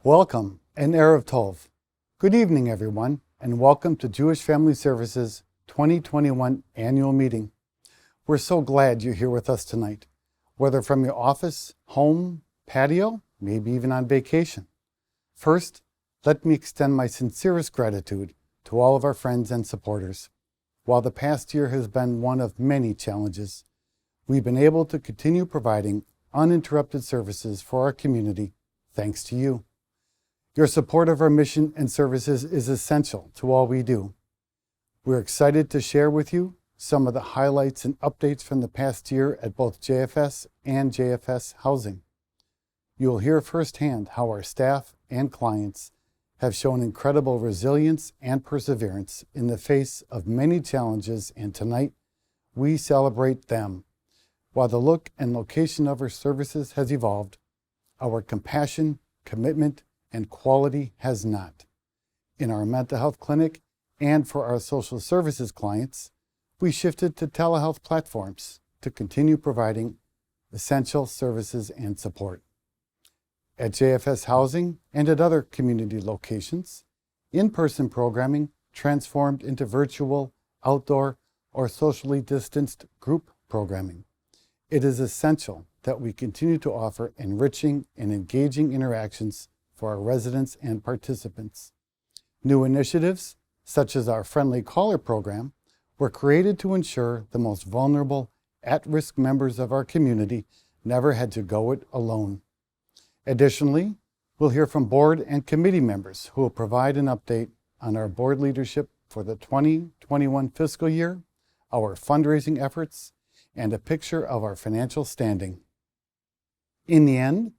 Welcome and Erev Tov. Good evening, everyone, and welcome to Jewish Family Services 2021 annual meeting. We're so glad you're here with us tonight, whether from your office, home, patio, maybe even on vacation. First, let me extend my sincerest gratitude to all of our friends and supporters. While the past year has been one of many challenges, we've been able to continue providing uninterrupted services for our community thanks to you. Your support of our mission and services is essential to all we do. We're excited to share with you some of the highlights and updates from the past year at both JFS and JFS Housing. You'll hear firsthand how our staff and clients have shown incredible resilience and perseverance in the face of many challenges, and tonight we celebrate them. While the look and location of our services has evolved, our compassion, commitment, and quality has not. In our mental health clinic and for our social services clients, we shifted to telehealth platforms to continue providing essential services and support. At JFS Housing and at other community locations, in-person programming transformed into virtual, outdoor, or socially distanced group programming. It is essential that we continue to offer enriching and engaging interactions for our residents and participants. New initiatives, such as our Friendly Caller program, were created to ensure the most vulnerable, at-risk members of our community never had to go it alone. Additionally, we'll hear from board and committee members who will provide an update on our board leadership for the 2021 fiscal year, our fundraising efforts, and a picture of our financial standing. In the end,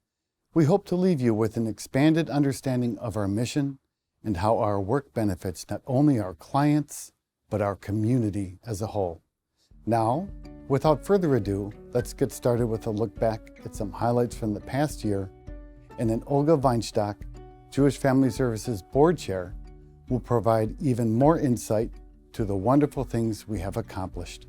we hope to leave you with an expanded understanding of our mission and how our work benefits not only our clients, but our community as a whole. Now, without further ado, let's get started with a look back at some highlights from the past year, and then Olga Weinstock, Jewish Family Services Board Chair, will provide even more insight to the wonderful things we have accomplished.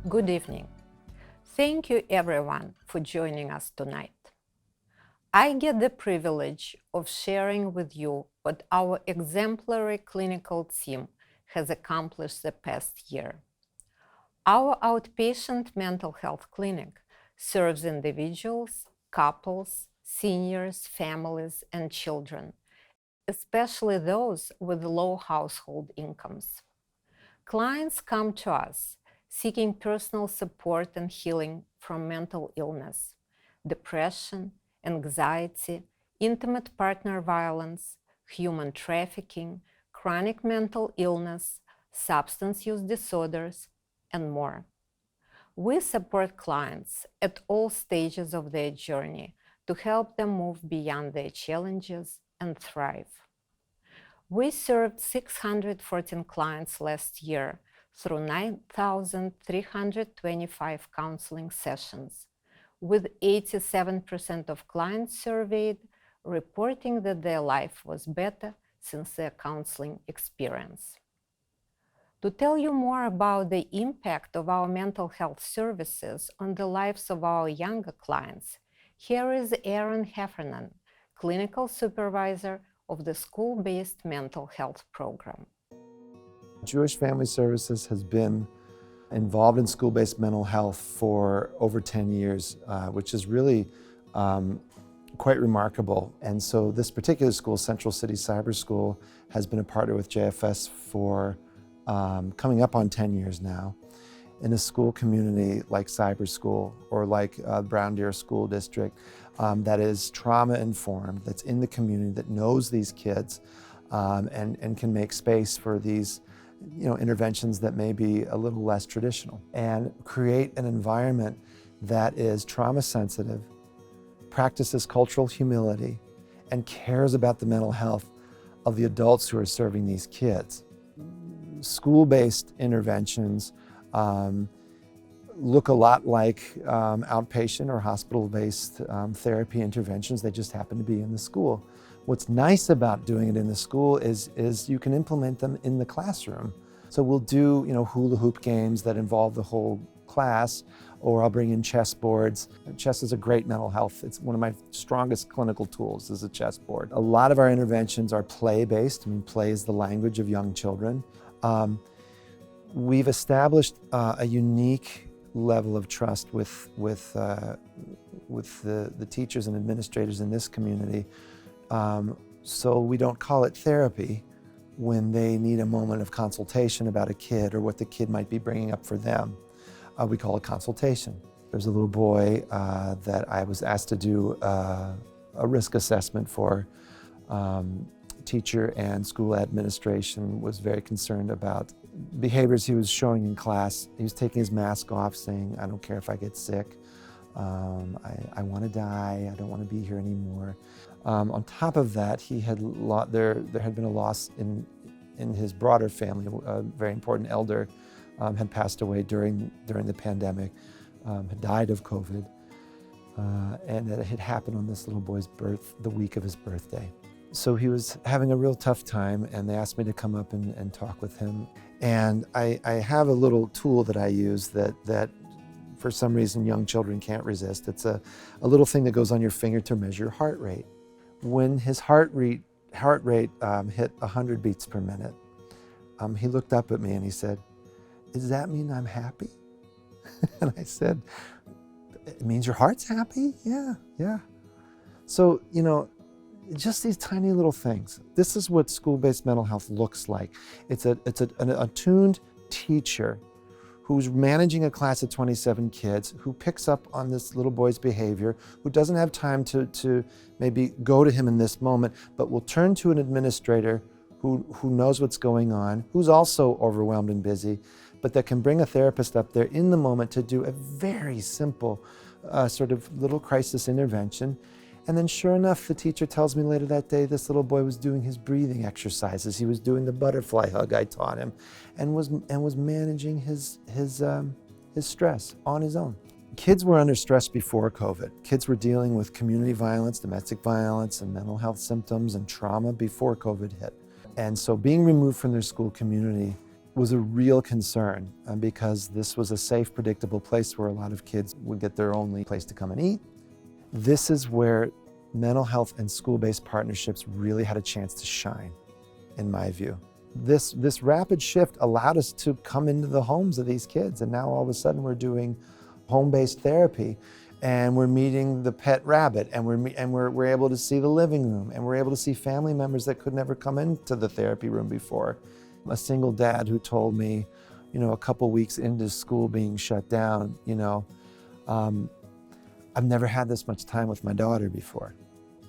Good evening. Thank you everyone for joining us tonight. I get the privilege of sharing with you what our exemplary clinical team has accomplished the past year. Our outpatient mental health clinic serves individuals, couples, seniors, families, and children, especially those with low household incomes. Clients come to us seeking personal support and healing from mental illness, depression, anxiety, intimate partner violence, human trafficking, chronic mental illness, substance use disorders, and more. We support clients at all stages of their journey to help them move beyond their challenges and thrive. We served 614 clients last year through 9,325 counseling sessions, with 87% of clients surveyed reporting that their life was better since their counseling experience. To tell you more about the impact of our mental health services on the lives of our younger clients, here is Aaron Heffernan, Clinical Supervisor of the SchoolBased Mental Health Program. Jewish Family Services has been involved in school-based mental health for over 10 years, which is really quite remarkable. And so this particular school, Central City Cyber School, has been a partner with JFS for coming up on 10 years now. In a school community like Cyber School or like Brown Deer School District that is trauma-informed, that's in the community, that knows these kids and can make space for these interventions that may be a little less traditional, and create an environment that is trauma sensitive, practices cultural humility, and cares about the mental health of the adults who are serving these kids. School-based interventions look a lot like outpatient or hospital-based therapy interventions. They just happen to be in the school. What's nice about doing it in the school is you can implement them in the classroom. So we'll do hula hoop games that involve the whole class, or I'll bring in chess boards. Chess is a great mental health. It's one of my strongest clinical tools is a chess board. A lot of our interventions are play-based. Play is the language of young children. We've established a unique level of trust with the teachers and administrators in this community. So we don't call it therapy when they need a moment of consultation about a kid or what the kid might be bringing up for them. We call it consultation. There's a little boy that I was asked to do a risk assessment for. Teacher and school administration was very concerned about behaviors he was showing in class. He was taking his mask off, saying, "I don't care if I get sick. I want to die. I don't want to be here anymore." On top of that, there had been a loss in his broader family. A very important elder had passed away during the pandemic, had died of COVID, and it had happened on this little boy's the week of his birthday. So he was having a real tough time, and they asked me to come up and talk with him. And I have a little tool that I use that for some reason young children can't resist. It's a little thing that goes on your finger to measure your heart rate. When his heart rate hit 100 beats per minute, he looked up at me and he said, "Does that mean I'm happy?" And I said, "It means your heart's happy? Yeah. So, just these tiny little things. This is what school-based mental health looks like. It's an attuned teacher who's managing a class of 27 kids, who picks up on this little boy's behavior, who doesn't have time to maybe go to him in this moment, but will turn to an administrator who knows what's going on, who's also overwhelmed and busy, but that can bring a therapist up there in the moment to do a very simple sort of little crisis intervention. And then sure enough, the teacher tells me later that day, this little boy was doing his breathing exercises. He was doing the butterfly hug I taught him, and was managing his stress on his own. Kids were under stress before COVID. Kids were dealing with community violence, domestic violence, and mental health symptoms and trauma before COVID hit. And so being removed from their school community was a real concern because this was a safe, predictable place where a lot of kids would get their only place to come and eat. This is where mental health and school-based partnerships really had a chance to shine, in my view. This rapid shift allowed us to come into the homes of these kids, and now all of a sudden we're doing home-based therapy, and we're meeting the pet rabbit, and we're able to see the living room, and we're able to see family members that could never come into the therapy room before. A single dad who told me, a couple weeks into school being shut down, I've never had this much time with my daughter before.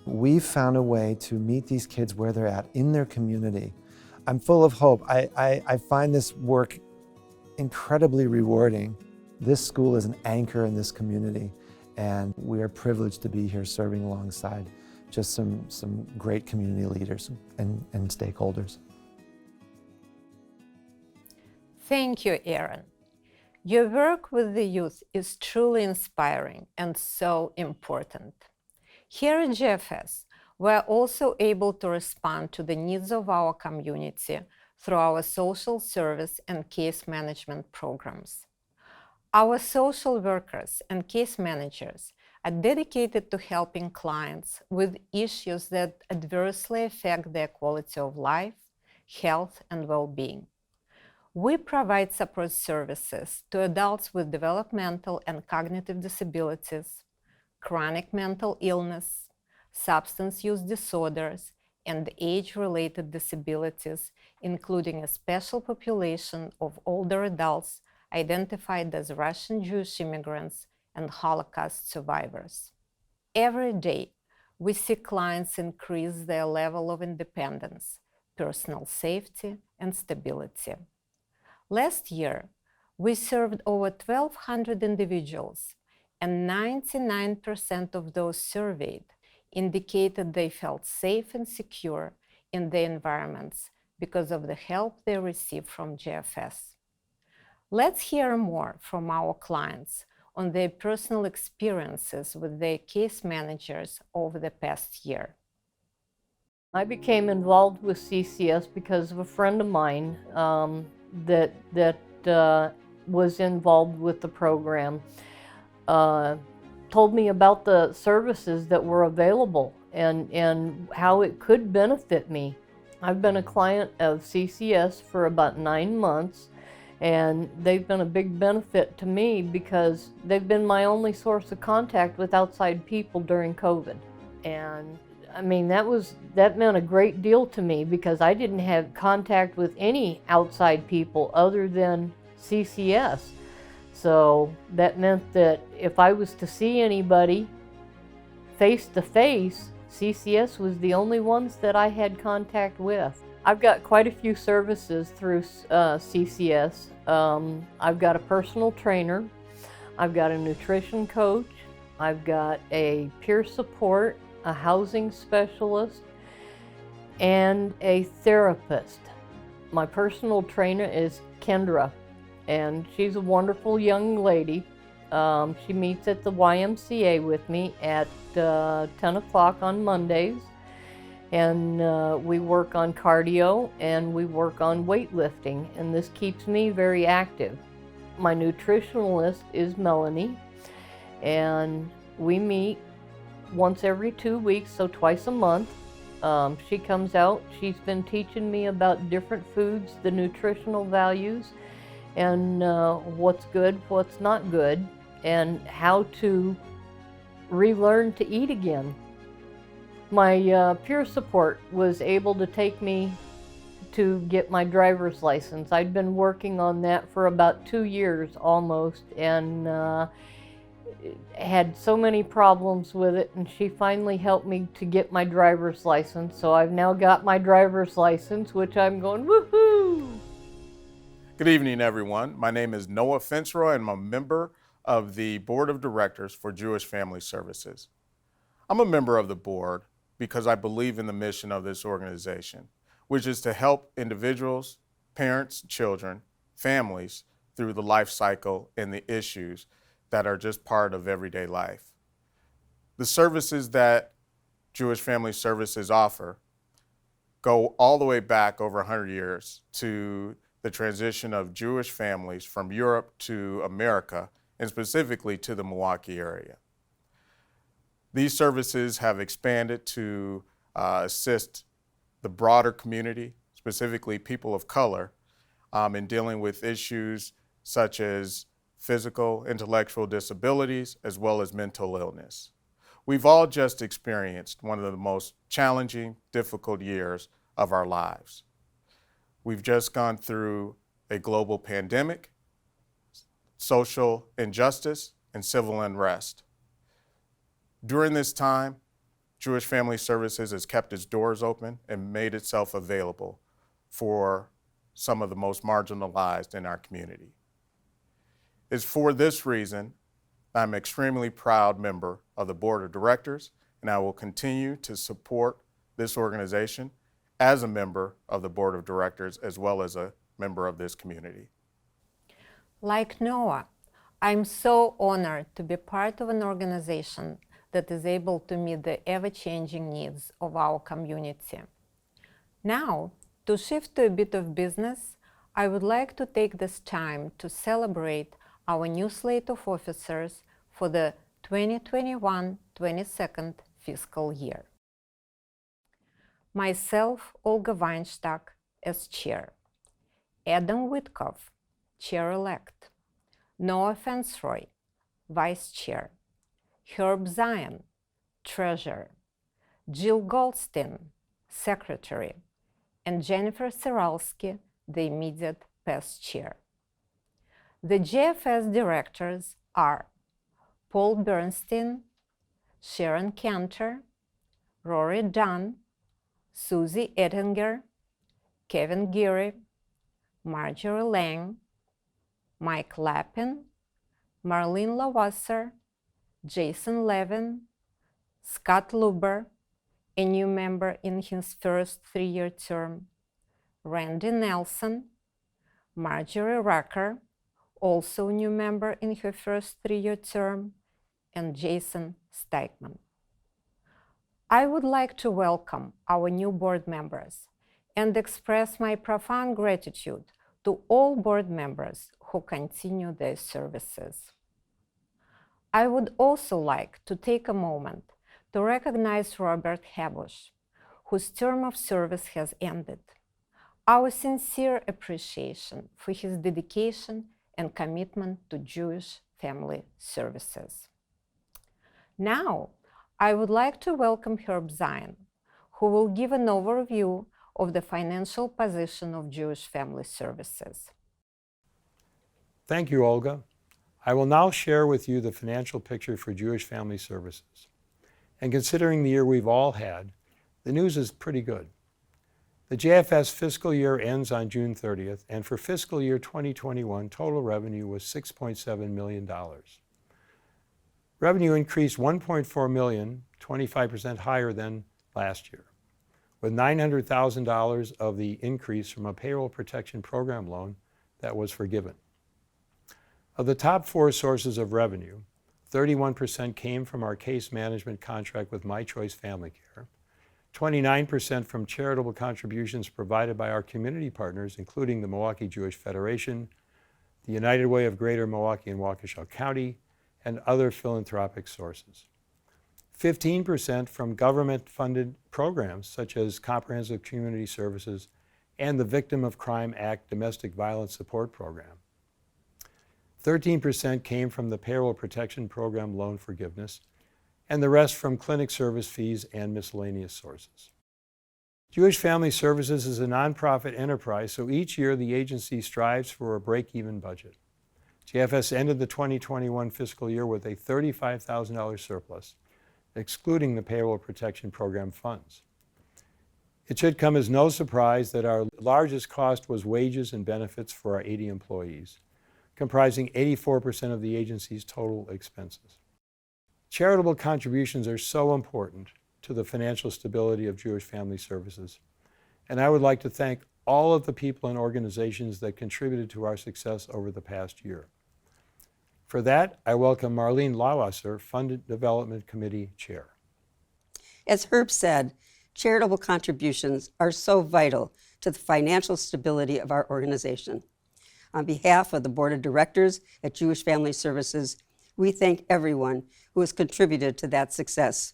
We've found a way to meet these kids where they're at in their community. I'm full of hope. I find this work incredibly rewarding. This school is an anchor in this community, and we are privileged to be here serving alongside just some great community leaders and stakeholders. Thank you, Aaron. Your work with the youth is truly inspiring and so important. Here at JFS, we are also able to respond to the needs of our community through our social service and case management programs. Our social workers and case managers are dedicated to helping clients with issues that adversely affect their quality of life, health, and well-being. We provide support services to adults with developmental and cognitive disabilities, chronic mental illness, substance use disorders, and age-related disabilities, including a special population of older adults identified as Russian Jewish immigrants and Holocaust survivors. Every day, we see clients increase their level of independence, personal safety, and stability. Last year, we served over 1,200 individuals, and 99% of those surveyed indicated they felt safe and secure in their environments because of the help they received from JFS. Let's hear more from our clients on their personal experiences with their case managers over the past year. I became involved with CCS because of a friend of mine that was involved with the program. Told me about the services that were available and how it could benefit me. I've been a client of CCS for about 9 months, and they've been a big benefit to me because they've been my only source of contact with outside people during COVID. And I mean, that meant a great deal to me because I didn't have contact with any outside people other than CCS. So that meant that if I was to see anybody face to face, CCS was the only ones that I had contact with. I've got quite a few services through CCS. I've got a personal trainer, I've got a nutrition coach, I've got a peer support, a housing specialist, and a therapist. My personal trainer is Kendra, and she's a wonderful young lady. She meets at the YMCA with me at 10 o'clock on Mondays, and we work on cardio and we work on weightlifting, and this keeps me very active. My nutritionalist is Melanie, and we meet once every 2 weeks, so twice a month. She comes out, she's been teaching me about different foods, the nutritional values, and what's good, what's not good, and how to relearn to eat again. My peer support was able to take me to get my driver's license. I'd been working on that for about 2 years almost, and had so many problems with it, and she finally helped me to get my driver's license. So I've now got my driver's license, which I'm going, woohoo! Good evening, everyone. My name is Noah Fitzroy, and I'm a member of the Board of Directors for Jewish Family Services. I'm a member of the board because I believe in the mission of this organization, which is to help individuals, parents, children, families through the life cycle and the issues that are just part of everyday life. The services that Jewish Family Services offer go all the way back over 100 years to the transition of Jewish families from Europe to America, and specifically to the Milwaukee area. These services have expanded to assist the broader community, specifically people of color, in dealing with issues such as physical, intellectual disabilities, as well as mental illness. We've all just experienced one of the most challenging, difficult years of our lives. We've just gone through a global pandemic, social injustice, and civil unrest. During this time, Jewish Family Services has kept its doors open and made itself available for some of the most marginalized in our community. It's for this reason I'm an extremely proud member of the Board of Directors, and I will continue to support this organization as a member of the Board of Directors as well as a member of this community. Like Noah, I'm so honored to be part of an organization that is able to meet the ever-changing needs of our community. Now, to shift to a bit of business, I would like to take this time to celebrate our new slate of officers for the 2021-22 fiscal year. Myself, Olga Weinstock, as chair. Adam Witkoff, chair-elect. Noah Fensroy, vice chair. Herb Zion, treasurer. Jill Goldstein, secretary. And Jennifer Seralski, the immediate past chair. The JFS directors are Paul Bernstein, Sharon Cantor, Rory Dunn, Susie Ettinger, Kevin Geary, Marjorie Lang, Mike Lappin, Marlene Lawasser, Jason Levin, Scott Luber, a new member in his first 3-year term, Randy Nelson, Marjorie Rucker, also a new member in her first 3-year term, and Jason Steikman. I would like to welcome our new board members and express my profound gratitude to all board members who continue their services. I would also like to take a moment to recognize Robert Habush, whose term of service has ended. Our sincere appreciation for his dedication and commitment to Jewish family services. Now, I would like to welcome Herb Zion, who will give an overview of the financial position of Jewish family services. Thank you, Olga. I will now share with you the financial picture for Jewish Family Services. And considering the year we've all had, the news is pretty good. The JFS fiscal year ends on June 30th, and for fiscal year 2021, total revenue was $6.7 million. Revenue increased $1.4 million, 25% higher than last year, with $900,000 of the increase from a payroll protection program loan that was forgiven. Of the top 4 sources of revenue, 31% came from our case management contract with My Choice Family Care, 29% from charitable contributions provided by our community partners, including the Milwaukee Jewish Federation, the United Way of Greater Milwaukee and Waukesha County, and other philanthropic sources. 15% from government-funded programs such as Comprehensive Community Services and the Victim of Crime Act Domestic Violence Support Program. 13% came from the Payroll Protection Program loan forgiveness, and the rest from clinic service fees and miscellaneous sources. Jewish Family Services is a nonprofit enterprise, so each year the agency strives for a break-even budget. JFS ended the 2021 fiscal year with a $35,000 surplus, excluding the Payroll Protection Program funds. It should come as no surprise that our largest cost was wages and benefits for our 80 employees, comprising 84% of the agency's total expenses. Charitable contributions are so important to the financial stability of Jewish Family Services, and I would like to thank all of the people and organizations that contributed to our success over the past year. For that, I welcome Marlene Lawasser, Fund Development Committee Chair. As Herb said, charitable contributions are so vital to the financial stability of our organization. On behalf of the Board of Directors at Jewish Family Services, we thank everyone who has contributed to that success.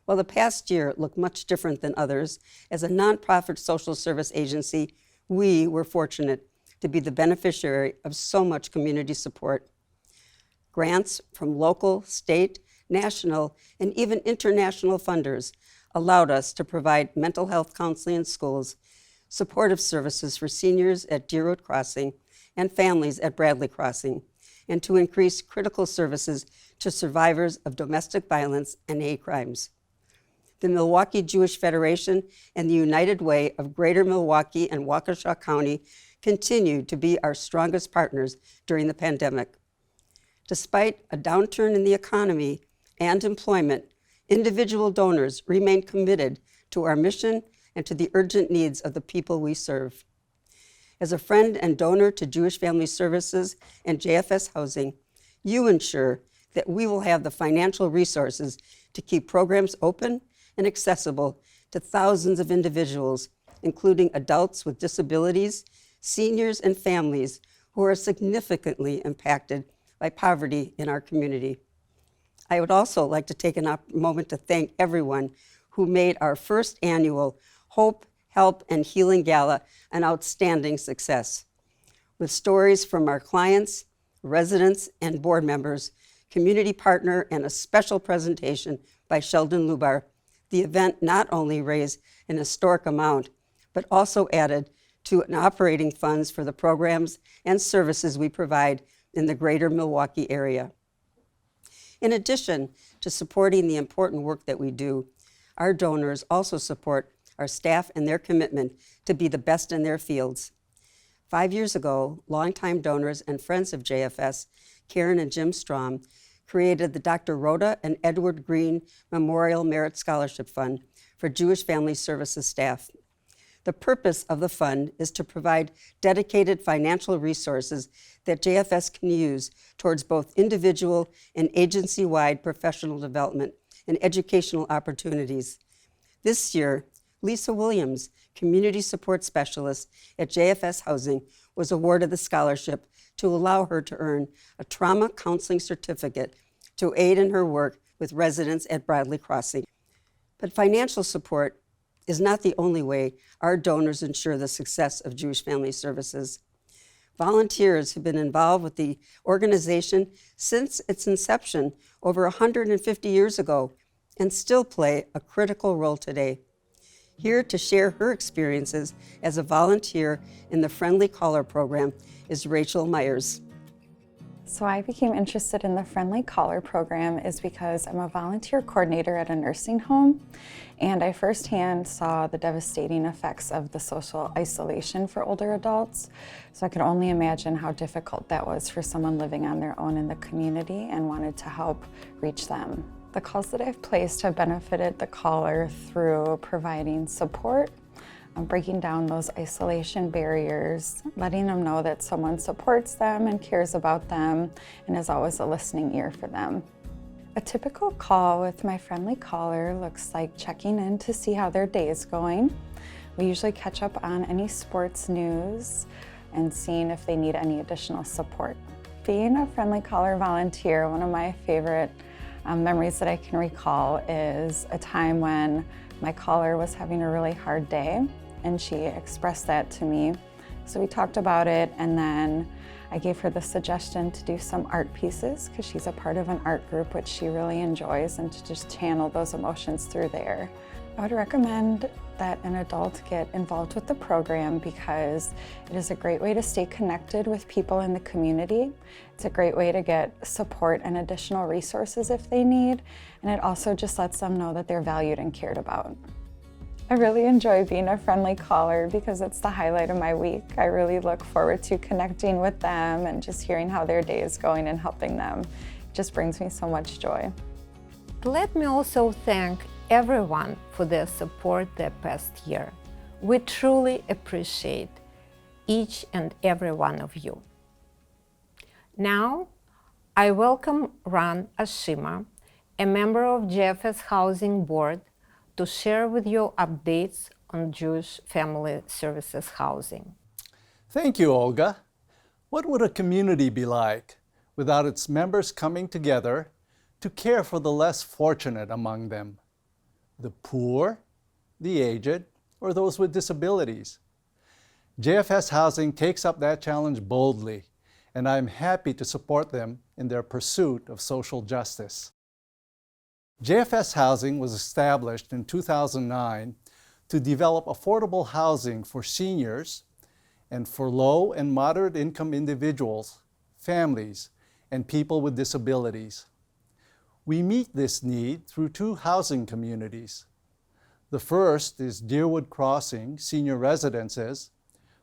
While the past year looked much different than others, as a nonprofit social service agency, we were fortunate to be the beneficiary of so much community support. Grants from local, state, national, and even international funders allowed us to provide mental health counseling in schools, supportive services for seniors at Deer Road Crossing and families at Bradley Crossing, and to increase critical services to survivors of domestic violence and hate crimes. The Milwaukee Jewish Federation and the United Way of Greater Milwaukee and Waukesha County continue to be our strongest partners during the pandemic. Despite a downturn in the economy and employment, individual donors remain committed to our mission and to the urgent needs of the people we serve. As a friend and donor to Jewish Family Services and JFS Housing, you ensure that we will have the financial resources to keep programs open and accessible to thousands of individuals, including adults with disabilities, seniors, and families who are significantly impacted by poverty in our community. I would also like to take a moment to thank everyone who made our first annual Hope, Help, and Healing Gala an outstanding success. With stories from our clients, residents, and board members, community partner, and a special presentation by Sheldon Lubar, the event not only raised an historic amount, but also added to an operating funds for the programs and services we provide in the greater Milwaukee area. In addition to supporting the important work that we do, our donors also support our staff and their commitment to be the best in their fields. 5 years ago, longtime donors and friends of JFS, Karen and Jim Strom, created the Dr. Rhoda and Edward Green Memorial Merit Scholarship Fund for Jewish Family Services staff. The purpose of the fund is to provide dedicated financial resources that JFS can use towards both individual and agency-wide professional development and educational opportunities. This year, Lisa Williams, Community Support Specialist at JFS Housing, was awarded the scholarship to allow her to earn a trauma counseling certificate to aid in her work with residents at Bradley Crossing. But financial support is not the only way our donors ensure the success of Jewish Family Services. Volunteers have been involved with the organization since its inception over 150 years ago and still play a critical role today. Here to share her experiences as a volunteer in the Friendly Caller program is Rachel Myers. So I became interested in the Friendly Caller program is because I'm a volunteer coordinator at a nursing home, and I firsthand saw the devastating effects of the social isolation for older adults. So I could only imagine how difficult that was for someone living on their own in the community and wanted to help reach them. The calls that I've placed have benefited the caller through providing support, breaking down those isolation barriers, letting them know that someone supports them and cares about them and is always a listening ear for them. A typical call with my Friendly Caller looks like checking in to see how their day is going. We usually catch up on any sports news and seeing if they need any additional support. Being a Friendly Caller volunteer, one of my favorite memories that I can recall is a time when my caller was having a really hard day, and she expressed that to me. So we talked about it, and then I gave her the suggestion to do some art pieces because she's a part of an art group which she really enjoys, and to just channel those emotions through there. I would recommend that an adult get involved with the program because it is a great way to stay connected with people in the community. It's a great way to get support and additional resources if they need, and it also just lets them know that they're valued and cared about. I really enjoy being a Friendly Caller because it's the highlight of my week. I really look forward to connecting with them and just hearing how their day is going and helping them. It just brings me so much joy. Let me also thank everyone for their support the past year. We truly appreciate each and every one of you. Now, I welcome Ron Ashima, a member of JFS Housing Board, to share with you updates on Jewish Family Services housing. Thank you, Olga. What would a community be like without its members coming together to care for the less fortunate among them? The poor, the aged, or those with disabilities. JFS Housing takes up that challenge boldly, and I'm happy to support them in their pursuit of social justice. JFS Housing was established in 2009 to develop affordable housing for seniors and for low and moderate income individuals, families, and people with disabilities. We meet this need through two housing communities. The first is Deerwood Crossing Senior Residences,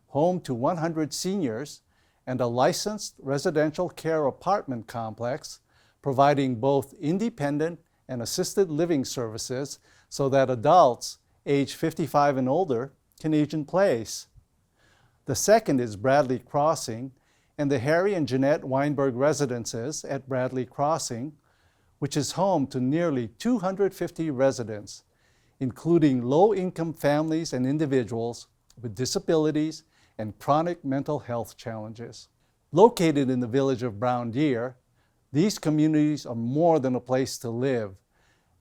home to 100 seniors and a licensed residential care apartment complex providing both independent and assisted living services so that adults age 55 and older can age in place. The second is Bradley Crossing and the Harry and Jeanette Weinberg Residences at Bradley Crossing, which is home to nearly 250 residents, including low-income families and individuals with disabilities and chronic mental health challenges. Located in the village of Brown Deer, these communities are more than a place to live,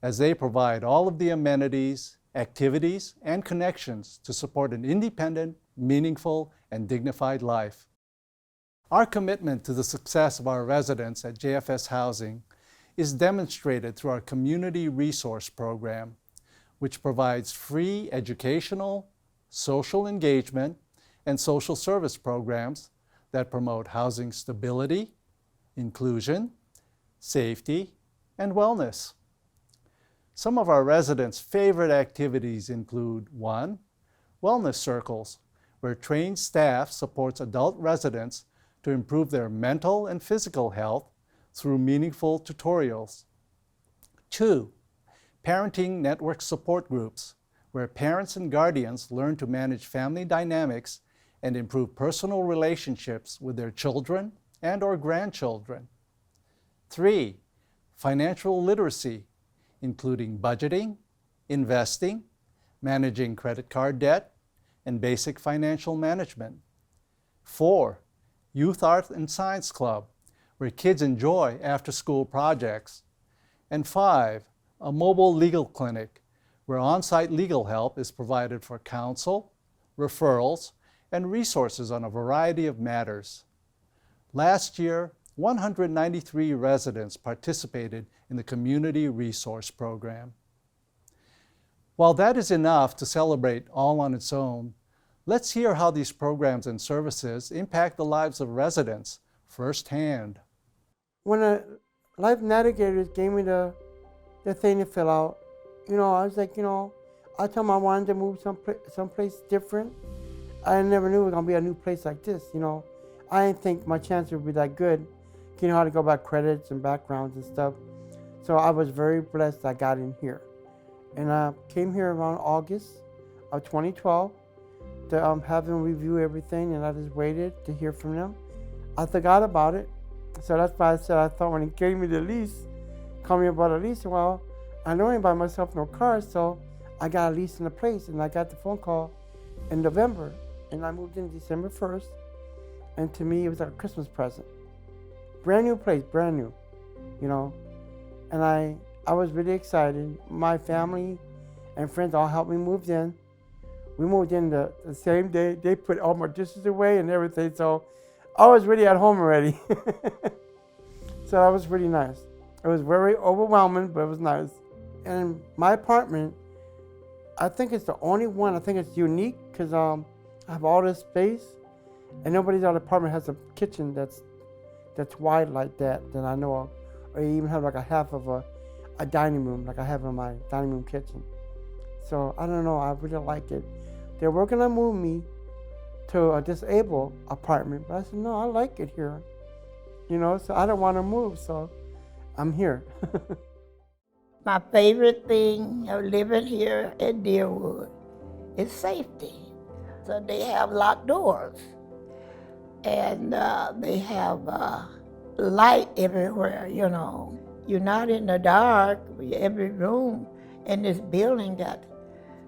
as they provide all of the amenities, activities, and connections to support an independent, meaningful, and dignified life. Our commitment to the success of our residents at JFS Housing is demonstrated through our Community Resource Program, which provides free educational, social engagement, and social service programs that promote housing stability, inclusion, safety, and wellness. Some of our residents' favorite activities include 1. Wellness circles, where trained staff supports adult residents to improve their mental and physical health through meaningful tutorials. 2. Parenting network support groups, where parents and guardians learn to manage family dynamics and improve personal relationships with their children and/or grandchildren. 3. Financial literacy, including budgeting, investing, managing credit card debt, and basic financial management. 4. Youth Art and Science Club, where kids enjoy after-school projects. And 5. A mobile legal clinic, where on-site legal help is provided for counsel, referrals, and resources on a variety of matters. Last year, 193 residents participated in the Community Resource Program. While that is enough to celebrate all on its own, let's hear how these programs and services impact the lives of residents firsthand. When a Life Navigator gave me the thing to fill out, I was like, I told them I wanted to move someplace different. I never knew it was going to be a new place like this, I didn't think my chances would be that good. How to go about credits and backgrounds and stuff. So I was very blessed I got in here. And I came here around August of 2012 to have them review everything, and I just waited to hear from them. I forgot about it. So that's why I said I thought when he gave me the lease, called me about a lease, well, I know I ain't buy myself no car, so I got a lease in the place, and I got the phone call in November, and I moved in December 1st, and to me it was like a Christmas present. Brand new place, brand new, and I was really excited. My family and friends all helped me move in. We moved in the same day. They put all my dishes away and everything, so I was really at home already. So that was really nice. It was very overwhelming, but it was nice. And my apartment, I think it's the only one. I think it's unique because I have all this space, and nobody's other apartment has a kitchen that's wide like that I know of, or you even have like a half of a dining room like I have in my dining room kitchen. So I don't know, I really like it. They were gonna move me to a disabled apartment, but I said, no, I like it here. So I don't want to move, so I'm here. My favorite thing of living here at Deerwood is safety. So they have locked doors, and they have light everywhere, You're not in the dark. Every room in this building got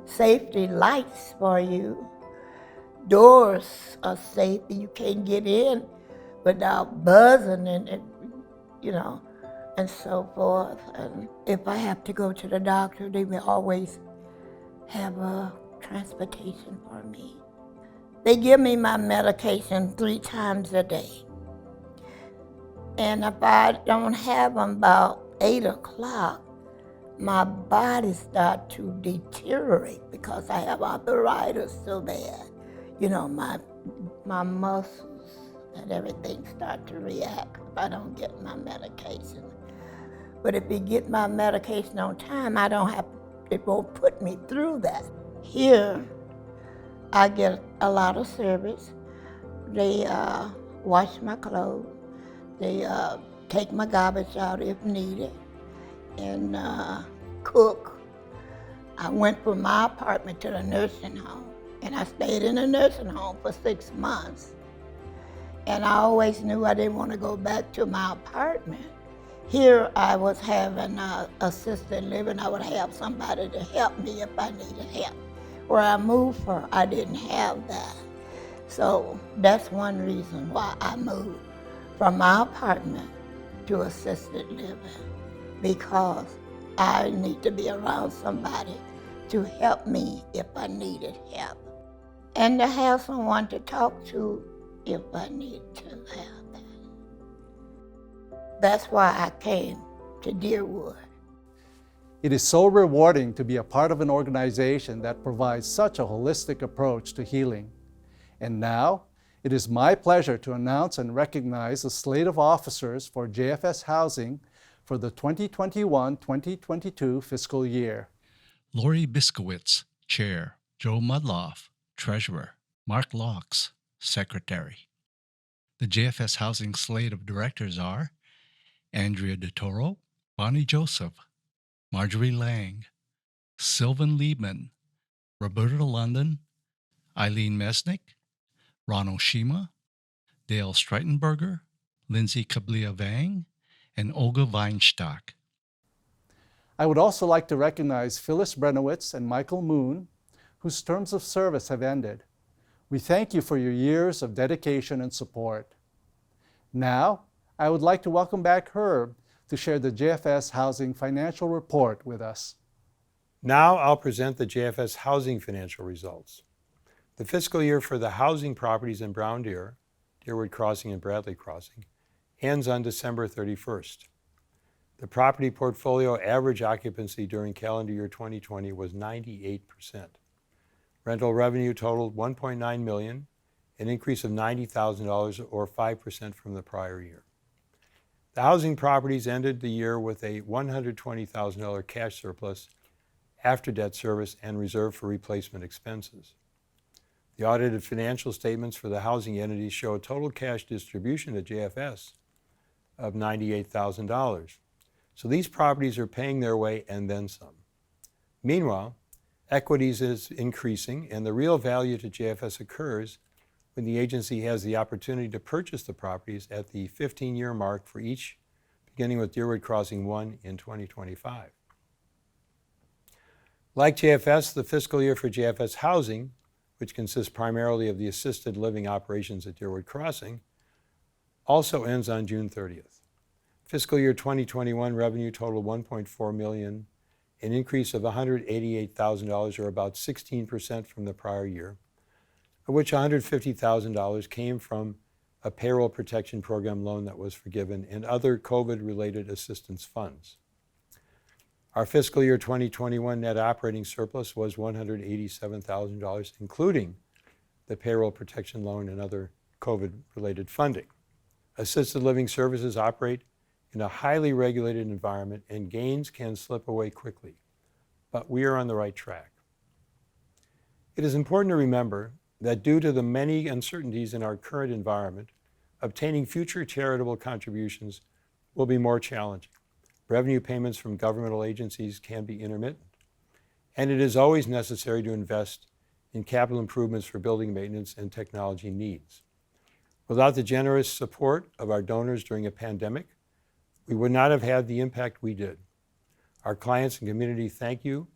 safety lights for you. Doors are safe. You can't get in without buzzing and and so forth. And if I have to go to the doctor, they will always have a transportation for me. They give me my medication 3 times a day. And if I don't have them about 8 o'clock, my body starts to deteriorate because I have arthritis so bad. My muscles and everything start to react if I don't get my medication. But if you get my medication on time, it won't put me through that. Here, I get a lot of service. They wash my clothes. They take my garbage out if needed, and cook. I went from my apartment to the nursing home, and I stayed in the nursing home for 6 months. And I always knew I didn't want to go back to my apartment. Here I was having assisted living. I would have somebody to help me if I needed help. Where I moved from, I didn't have that. So that's one reason why I moved from my apartment to assisted living, because I need to be around somebody to help me if I needed help, and to have someone to talk to if I need to have that. That's why I came to Deerwood. It is so rewarding to be a part of an organization that provides such a holistic approach to healing. And now, it is my pleasure to announce and recognize the slate of officers for JFS Housing for the 2021-2022 fiscal year. Lori Biskowitz, Chair. Joe Mudloff, Treasurer. Mark Laux, Secretary. The JFS Housing slate of directors are Andrea DeToro, Bonnie Joseph, Marjorie Lang, Sylvan Liebman, Roberta London, Eileen Mesnick, Ron Oshima, Dale Streitenberger, Lindsay Kablia-Vang, and Olga Weinstock. I would also like to recognize Phyllis Brenowitz and Michael Moon, whose terms of service have ended. We thank you for your years of dedication and support. Now, I would like to welcome back Herb to share the JFS Housing Financial Report with us. Now I'll present the JFS Housing financial results. The fiscal year for the housing properties in Brown Deer, Deerwood Crossing and Bradley Crossing, ends on December 31st. The property portfolio average occupancy during calendar year 2020 was 98%. Rental revenue totaled $1.9 million, an increase of $90,000 or 5% from the prior year. The housing properties ended the year with a $120,000 cash surplus after debt service and reserve for replacement expenses. The audited financial statements for the housing entities show a total cash distribution to JFS of $98,000. So these properties are paying their way and then some. Meanwhile, equities is increasing, and the real value to JFS occurs when the agency has the opportunity to purchase the properties at the 15-year mark for each, beginning with Deerwood Crossing 1 in 2025. Like JFS, the fiscal year for JFS Housing, which consists primarily of the assisted living operations at Deerwood Crossing, also ends on June 30th. Fiscal year 2021 revenue totaled $1.4 million, an increase of $188,000 or about 16% from the prior year, of which $150,000 came from a payroll protection program loan that was forgiven and other COVID-related assistance funds. Our fiscal year 2021 net operating surplus was $187,000, including the payroll protection loan and other COVID-related funding. Assisted living services operate in a highly regulated environment, and gains can slip away quickly, but we are on the right track. It is important to remember that due to the many uncertainties in our current environment, obtaining future charitable contributions will be more challenging. Revenue payments from governmental agencies can be intermittent, and it is always necessary to invest in capital improvements for building maintenance and technology needs. Without the generous support of our donors during a pandemic, we would not have had the impact we did. Our clients and community thank you.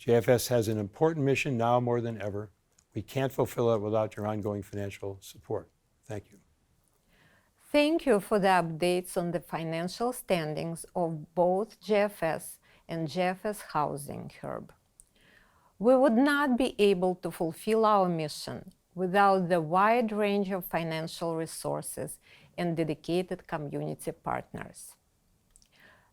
JFS has an important mission now more than ever. We can't fulfill it without your ongoing financial support. Thank you. Thank you for the updates on the financial standings of both JFS and JFS Housing, Herb. We would not be able to fulfill our mission without the wide range of financial resources and dedicated community partners.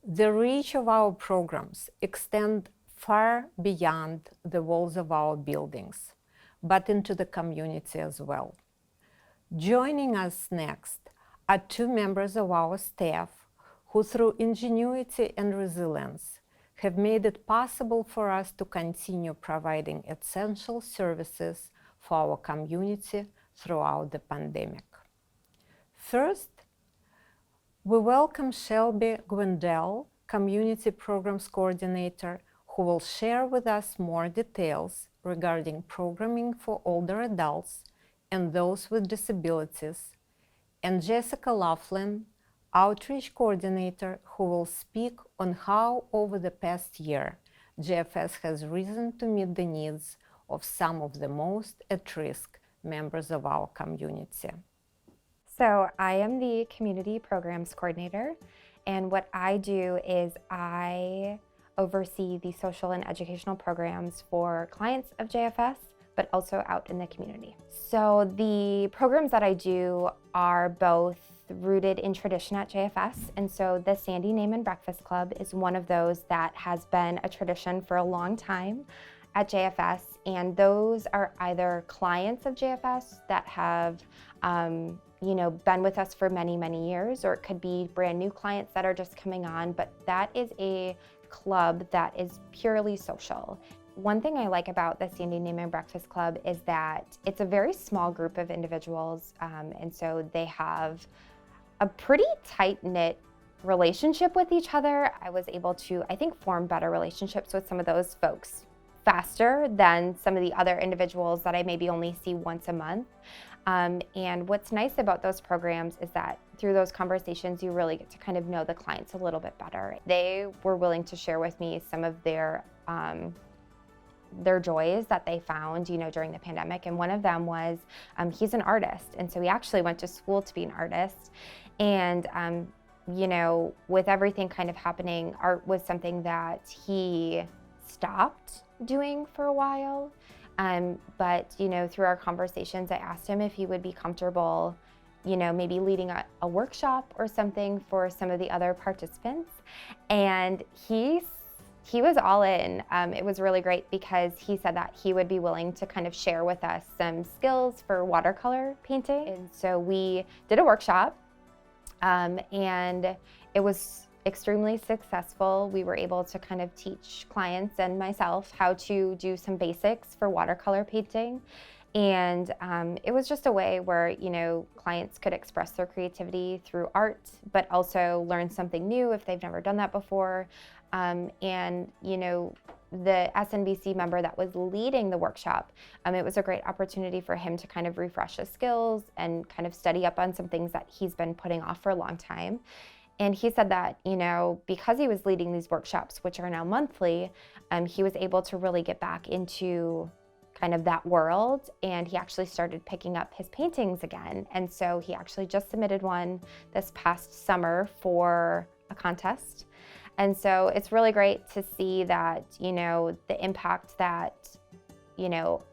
The reach of our programs extends far beyond the walls of our buildings, but into the community as well. Joining us next are two members of our staff who, through ingenuity and resilience, have made it possible for us to continue providing essential services for our community throughout the pandemic. First, we welcome Shelby Gwendell, Community Programs Coordinator, who will share with us more details regarding programming for older adults and those with disabilities, and Jessica Laughlin, Outreach Coordinator, who will speak on how over the past year JFS has risen to meet the needs of some of the most at-risk members of our community. So I am the Community Programs Coordinator, and what I do is I oversee the social and educational programs for clients of JFS, but also out in the community. So the programs that I do are both rooted in tradition at JFS, and so the Sandy Name and Breakfast Club is one of those that has been a tradition for a long time at JFS, and those are either clients of JFS that have been with us for many, many years, or it could be brand new clients that are just coming on, but that is a club that is purely social. One thing I like about the Sandy Name and Breakfast Club is that it's a very small group of individuals, and so they have a pretty tight-knit relationship with each other. I was able to, I think, form better relationships with some of those folks faster than some of the other individuals that I maybe only see once a month. And what's nice about those programs is that through those conversations, you really get to kind of know the clients a little bit better. They were willing to share with me some of their joys that they found, during the pandemic. And one of them was, he's an artist. And so he actually went to school to be an artist. And, with everything kind of happening, art was something that he stopped doing for a while. But through our conversations, I asked him if he would be comfortable, maybe leading a workshop or something for some of the other participants. And he was all in. It was really great because he said that he would be willing to kind of share with us some skills for watercolor painting. And so we did a workshop, and it was extremely successful. We were able to kind of teach clients and myself how to do some basics for watercolor painting. And it was just a way where, clients could express their creativity through art, but also learn something new if they've never done that before. The SNBC member that was leading the workshop, it was a great opportunity for him to kind of refresh his skills and kind of study up on some things that he's been putting off for a long time. And he said that, because he was leading these workshops, which are now monthly, he was able to really get back into kind of that world, and he actually started picking up his paintings again. And so he actually just submitted one this past summer for a contest. And so it's really great to see that, the impact that,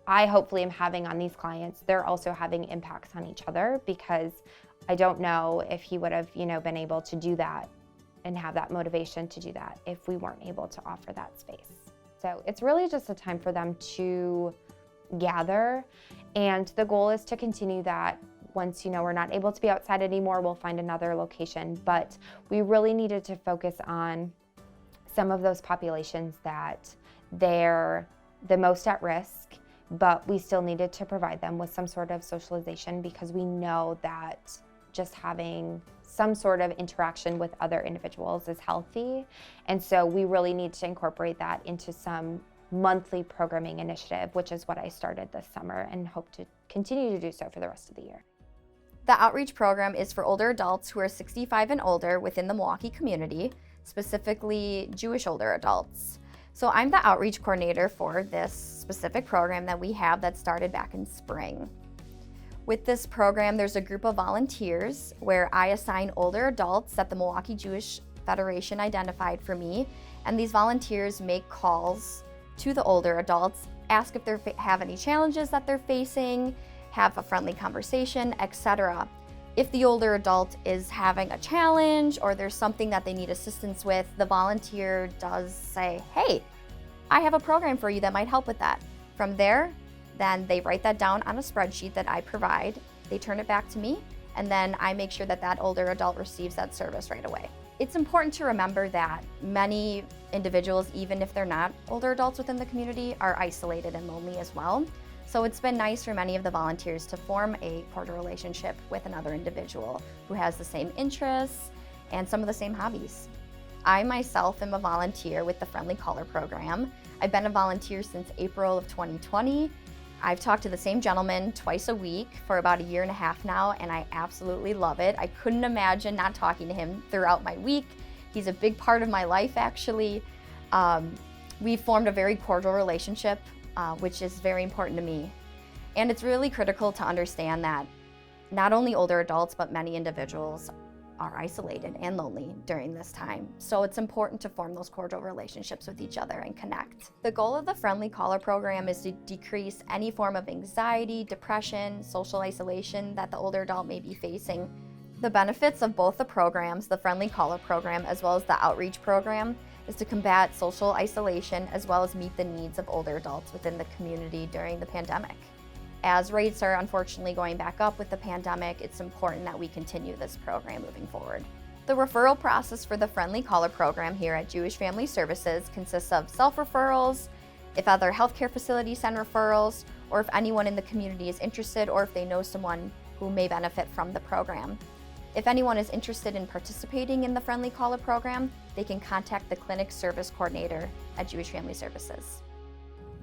I hopefully am having on these clients, they're also having impacts on each other, because I don't know if he would have, been able to do that and have that motivation to do that if we weren't able to offer that space. So it's really just a time for them to gather, and the goal is to continue that. Once, we're not able to be outside anymore, we'll find another location, but we really needed to focus on some of those populations that they're the most at risk, but we still needed to provide them with some sort of socialization, because we know that just having some sort of interaction with other individuals is healthy. And so we really need to incorporate that into some monthly programming initiative, which is what I started this summer and hope to continue to do so for the rest of the year. The outreach program is for older adults who are 65 and older within the Milwaukee community, specifically Jewish older adults. So I'm the outreach coordinator for this specific program that we have that started back in spring. With this program, there's a group of volunteers where I assign older adults that the Milwaukee Jewish Federation identified for me, and these volunteers make calls to the older adults, ask if they have any challenges that they're facing, have a friendly conversation, etc. If the older adult is having a challenge or there's something that they need assistance with, the volunteer does say, hey, I have a program for you that might help with that. From there, then they write that down on a spreadsheet that I provide, they turn it back to me, and then I make sure that that older adult receives that service right away. It's important to remember that many individuals, even if they're not older adults within the community, are isolated and lonely as well. So it's been nice for many of the volunteers to form a cordial relationship with another individual who has the same interests and some of the same hobbies. I myself am a volunteer with the Friendly Caller program. I've been a volunteer since April of 2020. I've talked to the same gentleman twice a week for about 1.5 years now, and I absolutely love it. I couldn't imagine not talking to him throughout my week. He's a big part of my life, actually. We've formed a very cordial relationship, which is very important to me. And it's really critical to understand that not only older adults, but many individuals are isolated and lonely during this time. So it's important to form those cordial relationships with each other and connect. The goal of the Friendly Caller program is to decrease any form of anxiety, depression, social isolation that the older adult may be facing. The benefits of both the programs, the Friendly Caller program as well as the outreach program, is to combat social isolation as well as meet the needs of older adults within the community during the pandemic. As rates are unfortunately going back up with the pandemic, it's important that we continue this program moving forward. The referral process for the Friendly Caller program here at Jewish Family Services consists of self-referrals, if other healthcare facilities send referrals, or if anyone in the community is interested or if they know someone who may benefit from the program. If anyone is interested in participating in the Friendly Caller program, they can contact the Clinic Service Coordinator at Jewish Family Services.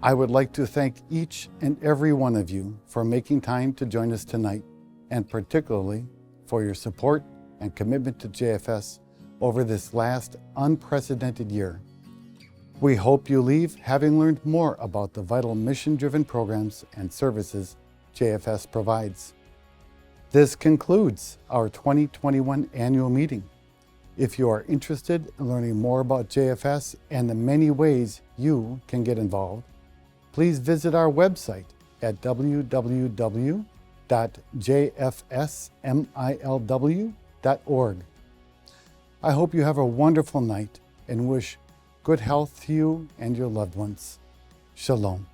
I would like to thank each and every one of you for making time to join us tonight, and particularly for your support and commitment to JFS over this last unprecedented year. We hope you leave having learned more about the vital mission-driven programs and services JFS provides. This concludes our 2021 annual meeting. If you are interested in learning more about JFS and the many ways you can get involved, please visit our website at www.jfsmilw.org. I hope you have a wonderful night and wish good health to you and your loved ones. Shalom.